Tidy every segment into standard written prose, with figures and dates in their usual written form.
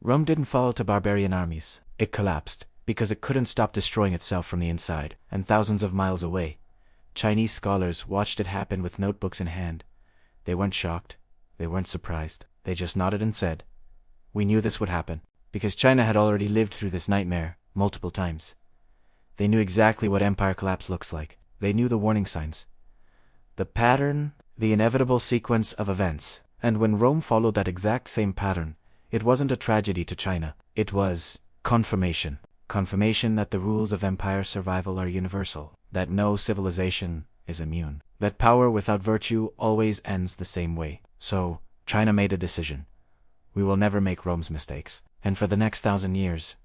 Rome didn't fall to barbarian armies. It collapsed because it couldn't stop destroying itself from the inside, and thousands of miles away, Chinese scholars watched it happen with notebooks in hand. They weren't shocked. They weren't surprised. They just nodded and said, "We knew this would happen," because China had already lived through this nightmare multiple times. They knew exactly what empire collapse looks like. They knew the warning signs, the pattern, the inevitable sequence of events. And when Rome followed that exact same pattern, it wasn't a tragedy to China. It was confirmation. Confirmation that the rules of empire survival are universal, that no civilization is immune, that power without virtue always ends the same way. So, China made a decision. We will never make Rome's mistakes. And for the next 1,000 years,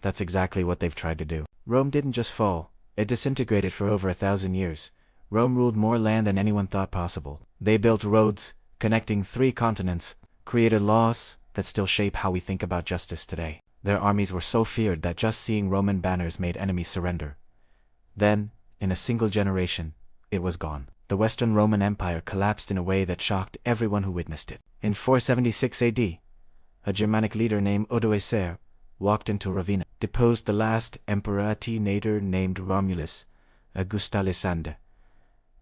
that's exactly what they've tried to do. Rome didn't just fall, it disintegrated for over 1,000 years. Rome ruled more land than anyone thought possible. They built roads connecting 3 continents, created laws that still shape how we think about justice today. Their armies were so feared that just seeing Roman banners made enemies surrender. Then, in a single generation, it was gone. The Western Roman Empire collapsed in a way that shocked everyone who witnessed it. In 476 AD, a Germanic leader named Odoacer walked into Ravenna, deposed the last emperor nator named Romulus, Augusta Lysander.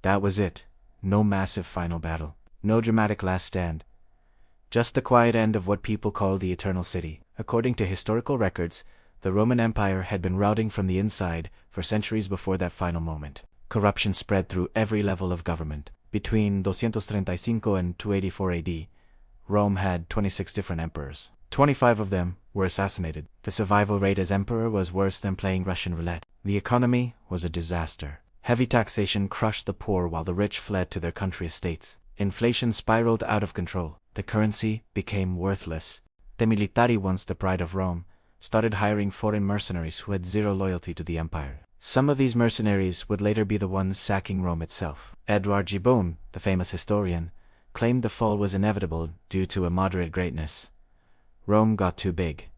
That was it. No massive final battle. No dramatic last stand. Just the quiet end of what people call the Eternal City. According to historical records, the Roman Empire had been rotting from the inside for centuries before that final moment. Corruption spread through every level of government. Between 235 and 284 AD, Rome had 26 different emperors. 25 of them were assassinated. The survival rate as emperor was worse than playing Russian roulette. The economy was a disaster. Heavy taxation crushed the poor while the rich fled to their country estates. Inflation spiraled out of control. The currency became worthless. The militari, once the pride of Rome, started hiring foreign mercenaries who had zero loyalty to the empire. Some of these mercenaries would later be the ones sacking Rome itself. Edward Gibbon, the famous historian, claimed the fall was inevitable due to a moderate greatness. Rome got too big,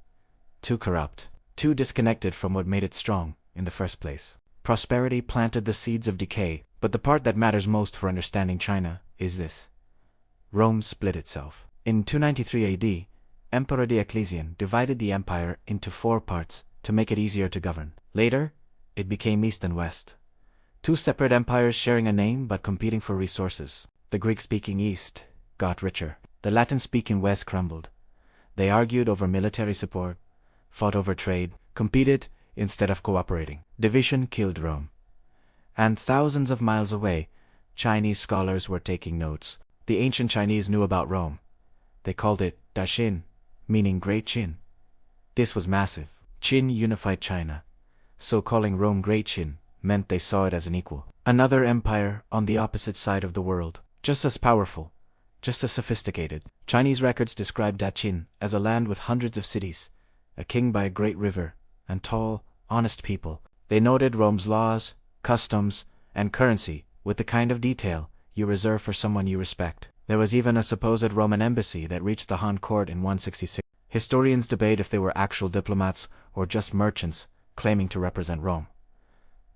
too corrupt, too disconnected from what made it strong in the first place. Prosperity planted the seeds of decay, but the part that matters most for understanding China is this. Rome split itself. In 293 AD, Emperor Diocletian divided the empire into 4 parts to make it easier to govern. Later, it became East and West. 2 separate empires sharing a name but competing for resources. The Greek-speaking East got richer. The Latin-speaking West crumbled. They argued over military support, fought over trade, competed instead of cooperating. Division killed Rome. And thousands of miles away, Chinese scholars were taking notes. The ancient Chinese knew about Rome. They called it Daxin, meaning Great Qin. This was massive. Qin unified China, so calling Rome Great Qin meant they saw it as an equal. Another empire on the opposite side of the world, just as powerful, just as sophisticated. Chinese records describe Daxin as a land with hundreds of cities, a king by a great river, and tall, honest people. They noted Rome's laws, customs, and currency with the kind of detail you reserve for someone you respect. There was even a supposed Roman embassy that reached the Han court in 166. Historians debate if they were actual diplomats or just merchants claiming to represent Rome.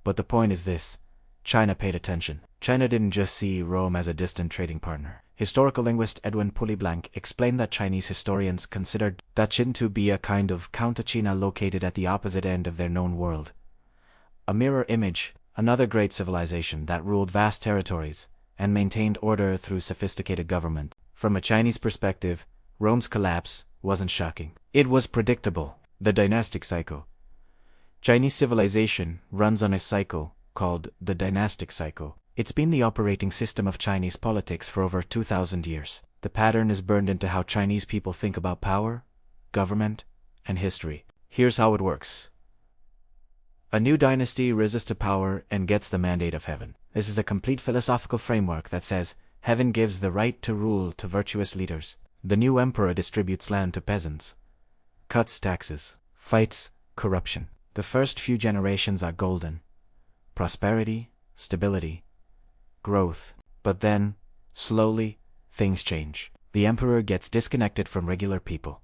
But the point is this: China paid attention. China didn't just see Rome as a distant trading partner. Historical linguist Edwin Pouliblanc explained that Chinese historians considered Daxin to be a kind of counter-China located at the opposite end of their known world. A mirror image, another great civilization that ruled vast territories and maintained order through sophisticated government. From a Chinese perspective, Rome's collapse wasn't shocking. It was predictable. The dynastic cycle. Chinese civilization runs on a cycle called the dynastic cycle. It's been the operating system of Chinese politics for over 2,000 years. The pattern is burned into how Chinese people think about power, government, and history. Here's how it works. A new dynasty rises to power and gets the mandate of heaven. This is a complete philosophical framework that says heaven gives the right to rule to virtuous leaders. The new emperor distributes land to peasants, cuts taxes, fights corruption. The first few generations are golden. Prosperity, stability, growth. But then, slowly, things change. The emperor gets disconnected from regular people.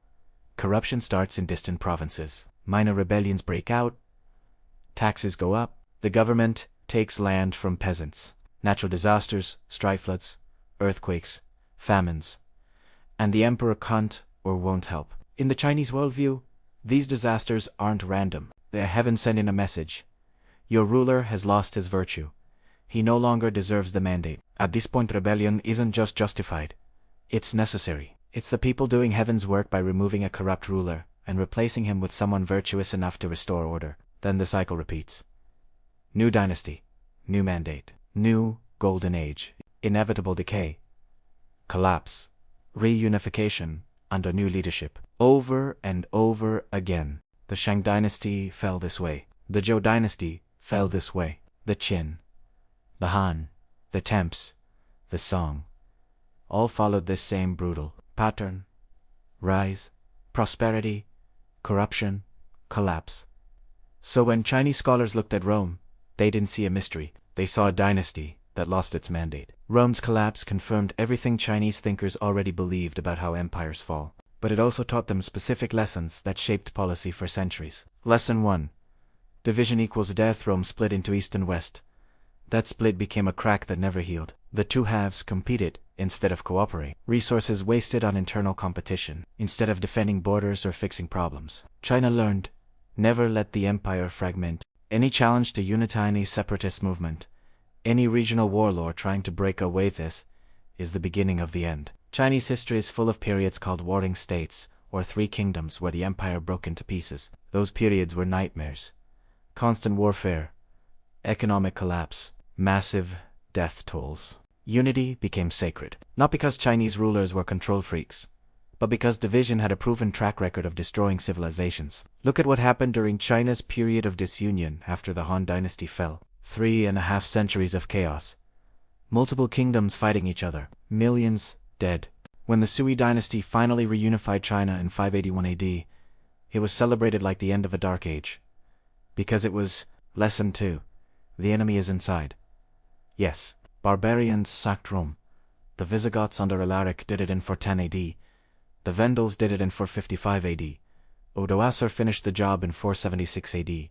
Corruption starts in distant provinces. Minor rebellions break out. Taxes go up. The government takes land from peasants. Natural disasters, strike floods, earthquakes, famines. And the emperor can't or won't help. In the Chinese worldview, these disasters aren't random. They're heaven sending a message. Your ruler has lost his virtue. He no longer deserves the mandate. At this point, rebellion isn't just justified. It's necessary. It's the people doing heaven's work by removing a corrupt ruler and replacing him with someone virtuous enough to restore order. Then the cycle repeats. New dynasty, new mandate, new golden age, inevitable decay, collapse, reunification under new leadership. Over and over again. The Shang dynasty fell this way. The Zhou dynasty fell this way. The Qin, the Han, the Temps, the Song, all followed this same brutal pattern. Rise, prosperity, corruption, collapse. So when Chinese scholars looked at Rome, they didn't see a mystery. They saw a dynasty that lost its mandate. Rome's collapse confirmed everything Chinese thinkers already believed about how empires fall. But it also taught them specific lessons that shaped policy for centuries. Lesson 1. Division equals death. Rome split into East and West. That split became a crack that never healed. The two halves competed instead of cooperating. Resources wasted on internal competition, instead of defending borders or fixing problems. China learned, never let the empire fragment. Any challenge to unify any separatist movement, any regional warlord trying to break away this, is the beginning of the end. Chinese history is full of periods called warring states, or three kingdoms where the empire broke into pieces. Those periods were nightmares. Constant warfare, economic collapse, massive death tolls. Unity became sacred, not because Chinese rulers were control freaks, but because division had a proven track record of destroying civilizations. Look at what happened during China's period of disunion after the Han dynasty fell. 3.5 centuries of chaos. Multiple kingdoms fighting each other. Millions dead. When the Sui dynasty finally reunified China in 581 AD, it was celebrated like the end of a dark age. Because it was lesson 2. The enemy is inside. Yes, barbarians sacked Rome. The Visigoths under Alaric did it in 410 AD. The Vandals did it in 455 AD. Odoacer finished the job in 476 AD.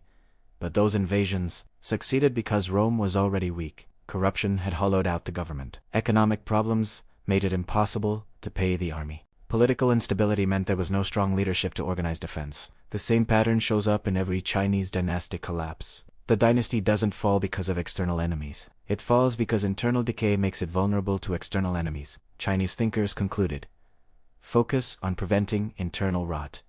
But those invasions succeeded because Rome was already weak. Corruption had hollowed out the government. Economic problems made it impossible to pay the army. Political instability meant there was no strong leadership to organize defense. The same pattern shows up in every Chinese dynastic collapse. The dynasty doesn't fall because of external enemies. It falls because internal decay makes it vulnerable to external enemies. Chinese thinkers concluded, focus on preventing internal rot.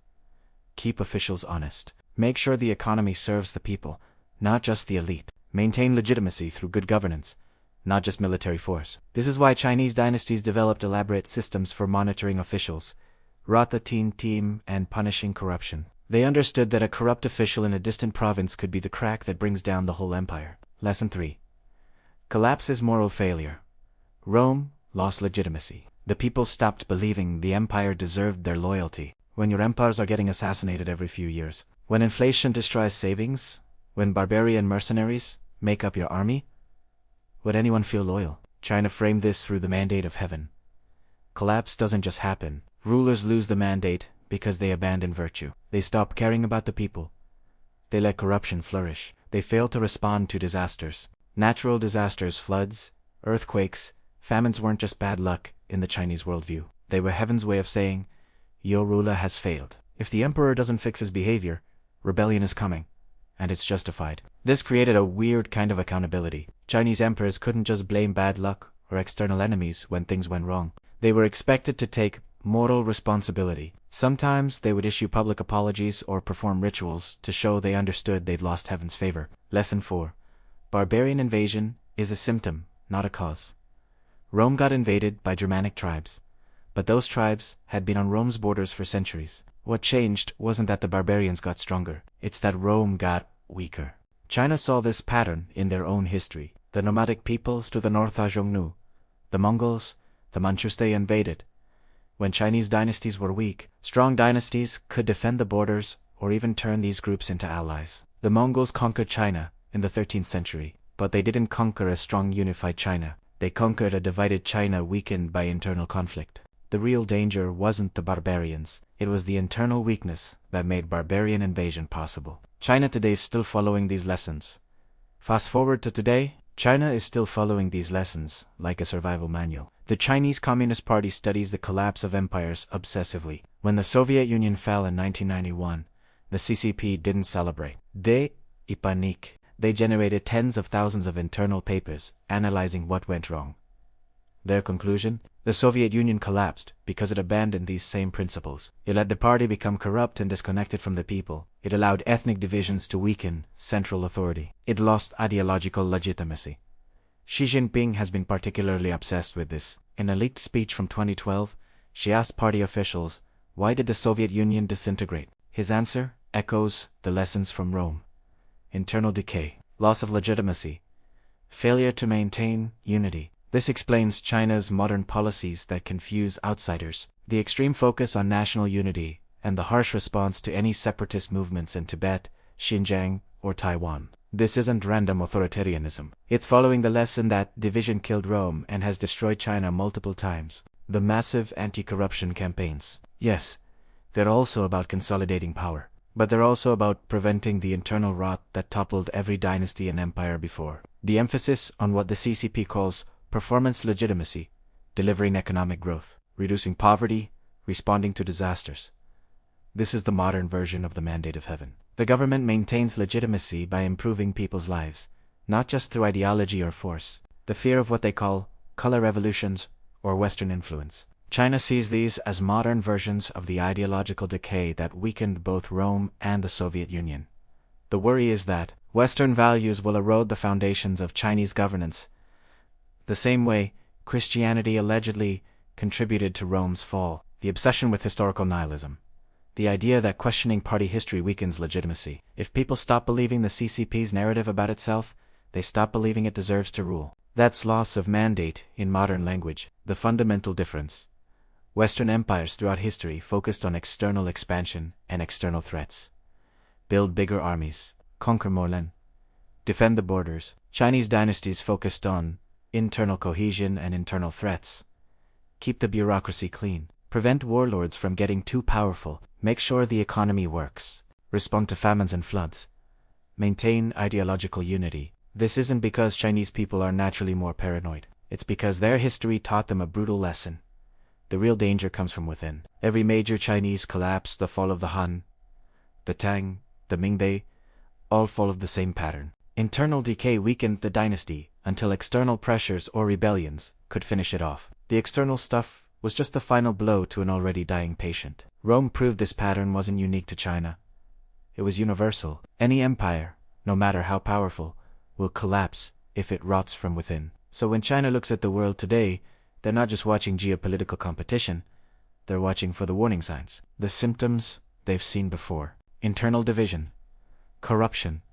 Keep officials honest. Make sure the economy serves the people, not just the elite. Maintain legitimacy through good governance, not just military force. This is why Chinese dynasties developed elaborate systems for monitoring officials, rotating team, and punishing corruption. They understood that a corrupt official in a distant province could be the crack that brings down the whole empire. Lesson 3. Collapse is moral failure. Rome lost legitimacy. The people stopped believing the empire deserved their loyalty. When your empires are getting assassinated every few years, when inflation destroys savings, when barbarian mercenaries make up your army, would anyone feel loyal? China framed this through the mandate of heaven. Collapse doesn't just happen. Rulers lose the mandate because they abandon virtue. They stop caring about the people. They let corruption flourish. They fail to respond to disasters. Natural disasters, floods, earthquakes, famines weren't just bad luck in the Chinese worldview. They were heaven's way of saying, your ruler has failed. If the emperor doesn't fix his behavior, rebellion is coming, and it's justified. This created a weird kind of accountability. Chinese emperors couldn't just blame bad luck or external enemies when things went wrong. They were expected to take moral responsibility. Sometimes they would issue public apologies or perform rituals to show they understood they'd lost heaven's favor. Lesson 4. Barbarian invasion is a symptom, not a cause. Rome got invaded by Germanic tribes, but those tribes had been on Rome's borders for centuries. What changed wasn't that the barbarians got stronger, it's that Rome got weaker. China saw this pattern in their own history. The nomadic peoples to the north of Xiongnu, the Mongols, the Manchus, they invaded. When Chinese dynasties were weak, strong dynasties could defend the borders or even turn these groups into allies. The Mongols conquered China in the 13th century, but they didn't conquer a strong unified China. They conquered a divided China weakened by internal conflict. The real danger wasn't the barbarians, it was the internal weakness that made barbarian invasion possible. China today is still following these lessons. Fast forward to today, China is still following these lessons like a survival manual. The Chinese Communist Party studies the collapse of empires obsessively. When the Soviet Union fell in 1991, the CCP didn't celebrate. They paniqued. They generated tens of thousands of internal papers analyzing what went wrong. Their conclusion? The Soviet Union collapsed because it abandoned these same principles. It let the party become corrupt and disconnected from the people. It allowed ethnic divisions to weaken central authority. It lost ideological legitimacy. Xi Jinping has been particularly obsessed with this. In a leaked speech from 2012, she asked party officials, "Why did the Soviet Union disintegrate?" His answer echoes the lessons from Rome. Internal decay, loss of legitimacy, failure to maintain unity. This explains China's modern policies that confuse outsiders, the extreme focus on national unity, and the harsh response to any separatist movements in Tibet, Xinjiang, or Taiwan. This isn't random authoritarianism. It's following the lesson that division killed Rome and has destroyed China multiple times. The massive anti-corruption campaigns. Yes, they're also about consolidating power, but they're also about preventing the internal rot that toppled every dynasty and empire before. The emphasis on what the CCP calls performance legitimacy, delivering economic growth, reducing poverty, responding to disasters. This is the modern version of the mandate of heaven. The government maintains legitimacy by improving people's lives, not just through ideology or force. The fear of what they call color revolutions or Western influence. China sees these as modern versions of the ideological decay that weakened both Rome and the Soviet Union. The worry is that Western values will erode the foundations of Chinese governance, the same way Christianity allegedly contributed to Rome's fall. The obsession with historical nihilism. The idea that questioning party history weakens legitimacy. If people stop believing the CCP's narrative about itself, they stop believing it deserves to rule. That's loss of mandate in modern language. The fundamental difference. Western empires throughout history focused on external expansion and external threats. Build bigger armies, conquer more land, defend the borders. Chinese dynasties focused on internal cohesion and internal threats. Keep the bureaucracy clean. Prevent warlords from getting too powerful. Make sure the economy works. Respond to famines and floods. Maintain ideological unity. This isn't because Chinese people are naturally more paranoid. It's because their history taught them a brutal lesson. The real danger comes from within. Every major Chinese collapse, the fall of the Han, the Tang, the Ming, they all follow the same pattern. Internal decay weakened the dynasty until external pressures or rebellions could finish it off. The external stuff was just the final blow to an already dying patient. Rome proved this pattern wasn't unique to China. It was universal. Any empire, no matter how powerful, will collapse if it rots from within. So when China looks at the world today, they're not just watching geopolitical competition, they're watching for the warning signs. The symptoms they've seen before. Internal division, corruption,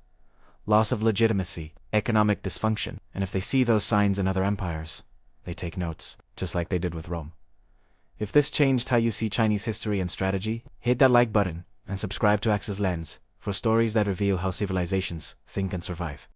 loss of legitimacy, economic dysfunction. And if they see those signs in other empires, they take notes, just like they did with Rome. If this changed how you see Chinese history and strategy, hit that like button and subscribe to Axis Lens for stories that reveal how civilizations think and survive.